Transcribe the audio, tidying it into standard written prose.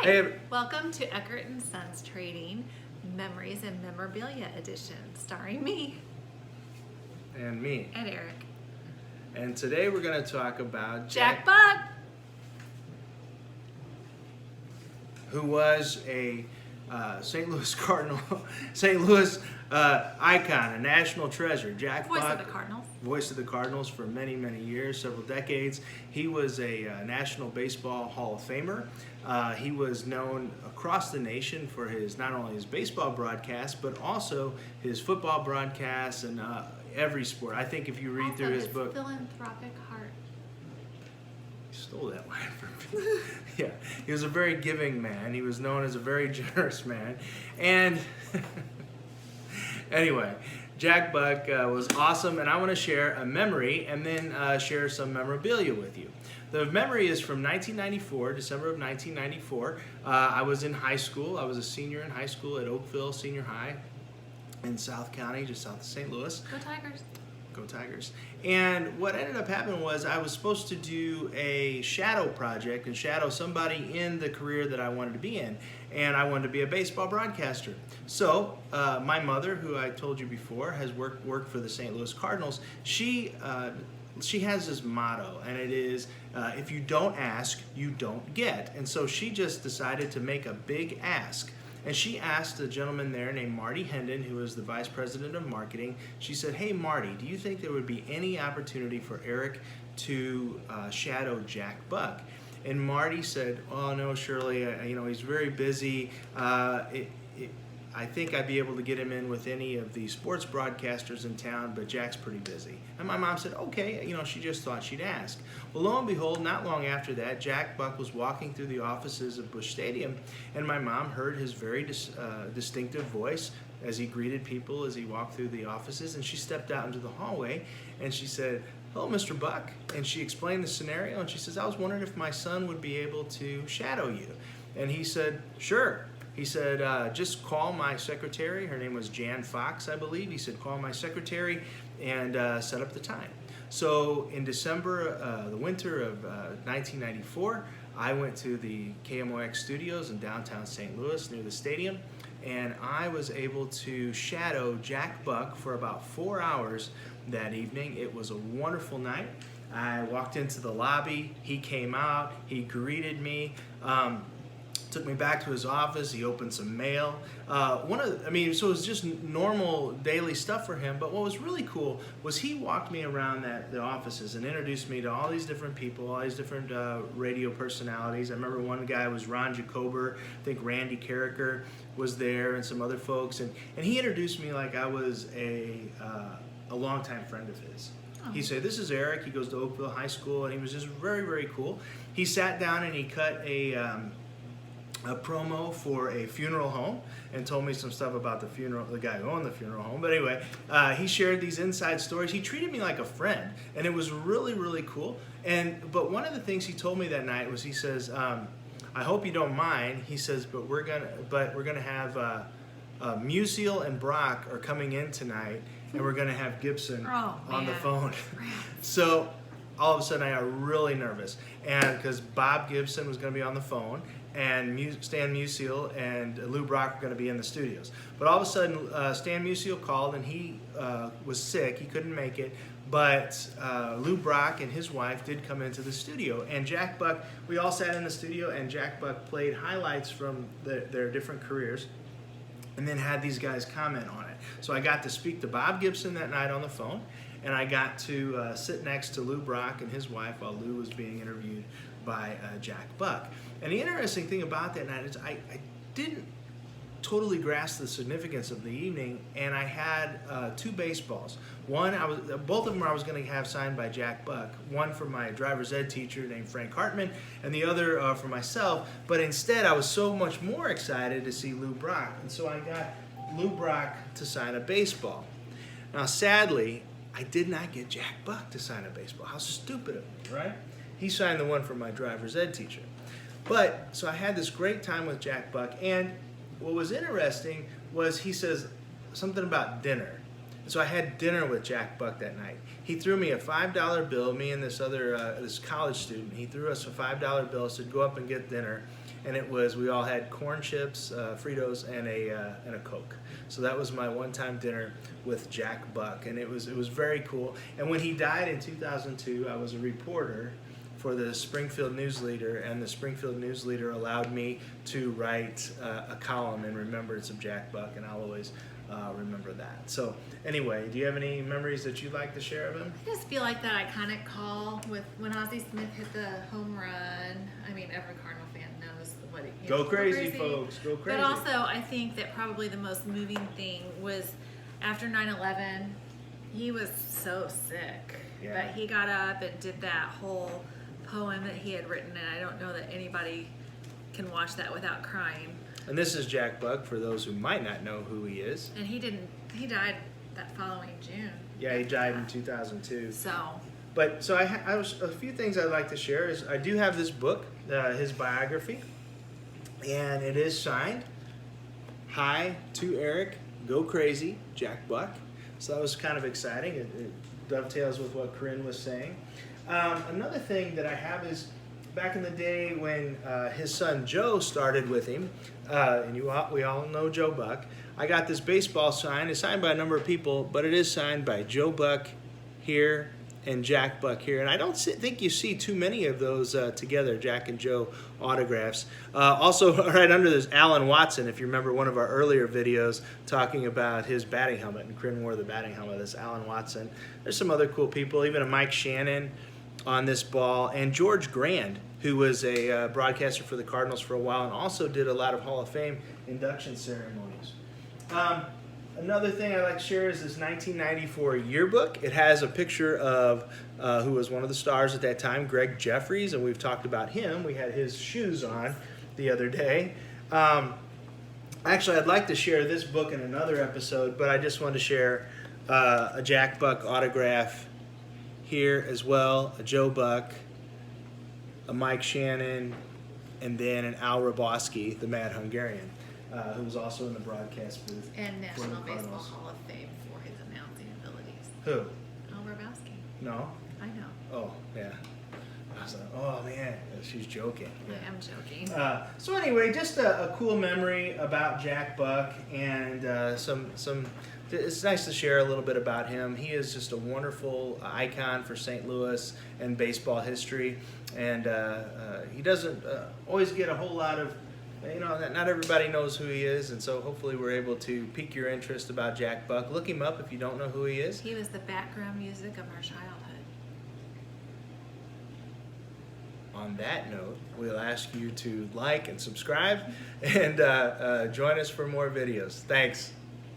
Hi, Hey, welcome to Eckert & Sons Trading Memories and Memorabilia Edition, starring me and me. and Eric. And today we're going to talk about Jack Buck! who was a St. Louis Cardinal, St. Louis icon, a national treasure. Jack Voice Buck, of the Cardinals. voice of the Cardinals for many, many years, several decades. He was a National Baseball Hall of Famer. He was known across the nation for his not only his baseball broadcasts, but also his football broadcasts and every sport. I think if you read through his book, philanthropic heart. he stole that line from me. Yeah, he was a very giving man. He was known as a very generous man. And anyway, Jack Buck was awesome, and I want to share a memory and then share some memorabilia with you. The memory is from 1994, December of 1994. I was in high school. I was a senior in high school at Oakville Senior High in South County, just south of St. Louis. Go Tigers. Go Tigers. And what ended up happening was I was supposed to do a shadow project and shadow somebody in the career that I wanted to be in. And I wanted to be a baseball broadcaster. So my mother, who I told you before, has worked for the St. Louis Cardinals. She has this motto, and it is, if you don't ask, you don't get. And so she just decided to make a big ask. And she asked a gentleman there named Marty Hendon, who was the vice president of marketing. She said, "Hey, Marty, do you think there would be any opportunity for Eric to shadow Jack Buck?" And Marty said, "Oh, no, Shirley, he's very busy. I think I'd be able to get him in with any of the sports broadcasters in town, but Jack's pretty busy." And my mom said, "Okay," she just thought she'd ask. Well, lo and behold, not long after that, Jack Buck was walking through the offices of Busch Stadium, and my mom heard his very distinctive voice as he greeted people as he walked through the offices, and she stepped out into the hallway, and she said, "Hello, Mr. Buck," and she explained the scenario, and she says, "I was wondering if my son would be able to shadow you." And he said, "Sure." He said, "Just call my secretary." Her name was Jan Fox, I believe. He said, "Call my secretary and set up the time." So in December, the winter of 1994, I went to the KMOX studios in downtown St. Louis near the stadium, and I was able to shadow Jack Buck for about 4 hours that evening. It was a wonderful night. I walked into the lobby. He came out. He greeted me. Took me back to his office. He opened some mail. So it was just normal daily stuff for him. But what was really cool was he walked me around the offices and introduced me to all these different people, all these different radio personalities. I remember one guy was Ron Jacober. I think Randy Carricker was there and some other folks. And he introduced me like I was a longtime friend of his. He said, "This is Eric." He goes to Oakville High School, and he was just very, very cool. He sat down and he cut a promo for a funeral home and told me some stuff about the guy who owned the funeral home. But anyway, he shared these inside stories. He treated me like a friend, and it was really, really cool. But one of the things he told me that night was, he says, "I hope you don't mind." He says, but we're gonna have Musial and Brock are coming in tonight, and we're gonna have Gibson on the phone." So all of a sudden I got really nervous, and because Bob Gibson was going to be on the phone, and Stan Musial and Lou Brock were going to be in the studios. But all of a sudden Stan Musial called, and he was sick. He couldn't make it. But Lou Brock and his wife did come into the studio, and Jack Buck, we all sat in the studio, and Jack Buck played highlights from their different careers, and then had these guys comment on it. So I got to speak to Bob Gibson that night on the phone, and I got to sit next to Lou Brock and his wife while Lou was being interviewed by Jack Buck. And the interesting thing about that night is I didn't totally grasp the significance of the evening, and I had 2 baseballs. Both of them I was going to have signed by Jack Buck. One for my driver's ed teacher named Frank Hartman, and the other for myself. But instead, I was so much more excited to see Lou Brock, and so I got Lou Brock to sign a baseball. Now, sadly, I did not get Jack Buck to sign a baseball. How stupid of me, right? He signed the one for my driver's ed teacher. So I had this great time with Jack Buck, and what was interesting was he says something about dinner. So I had dinner with Jack Buck that night. He threw me a $5 bill, me and this college student. He threw us a $5 bill, said, "Go up and get dinner." and we all had corn chips, Fritos, and a Coke. So that was my one-time dinner with Jack Buck, and it was very cool. And when he died in 2002, I was a reporter for the Springfield News Leader, and the Springfield News Leader allowed me to write a column in remembrance of Jack Buck, and I'll always remember that. So anyway, do you have any memories that you'd like to share of him? I just feel like that iconic call with when Ozzie Smith hit the home run. I mean, every Cardinal fan knows what it Go crazy, folks. Go crazy. But also, I think that probably the most moving thing was after 9/11, he was so sick. Yeah. But he got up and did that whole poem that he had written, and I don't know that anybody can watch that without crying. And this is Jack Buck, for those who might not know who he is. And he died that following June. Yeah, he died in 2002. So. But so I was a few things I'd like to share is I do have this book, his biography, and it is signed. Hi to Eric, go crazy, Jack Buck. So that was kind of exciting. It dovetails with what Corinn was saying. Another thing that I have is back in the day when his son Joe started with him, and we all know Joe Buck, I got this baseball sign. It's signed by a number of people, but it is signed by Joe Buck here and Jack Buck here. And I don't think you see too many of those together, Jack and Joe autographs. Also, right under there's Alan Watson, if you remember one of our earlier videos talking about his batting helmet, and Corinn wore the batting helmet. That's Alan Watson. There's some other cool people, even a Mike Shannon on this ball, and George Grand, who was a broadcaster for the Cardinals for a while and also did a lot of Hall of Fame induction ceremonies. Another thing I'd like to share is this 1994 yearbook. It has a picture of who was one of the stars at that time, Greg Jeffries, and we've talked about him. We had his shoes on the other day. Actually, I'd like to share this book in another episode, but I just wanted to share a Jack Buck autograph here as well, a Joe Buck, a Mike Shannon, and then an Hrabosky, the Mad Hungarian, who was also in the broadcast booth. And for the National Baseball Cardinals. Hall of Fame for his announcing abilities. Who? Hrabosky. No? I know. Oh, yeah. I was like, oh man, she's joking. I am joking. So anyway, just a cool memory about Jack Buck, and it's nice to share a little bit about him. He is just a wonderful icon for St. Louis and baseball history, and he doesn't always get a whole lot of, not everybody knows who he is, and so hopefully we're able to pique your interest about Jack Buck. Look him up if you don't know who he is. He was the background music of our childhood. On that note, we'll ask you to like and subscribe and join us for more videos. Thanks.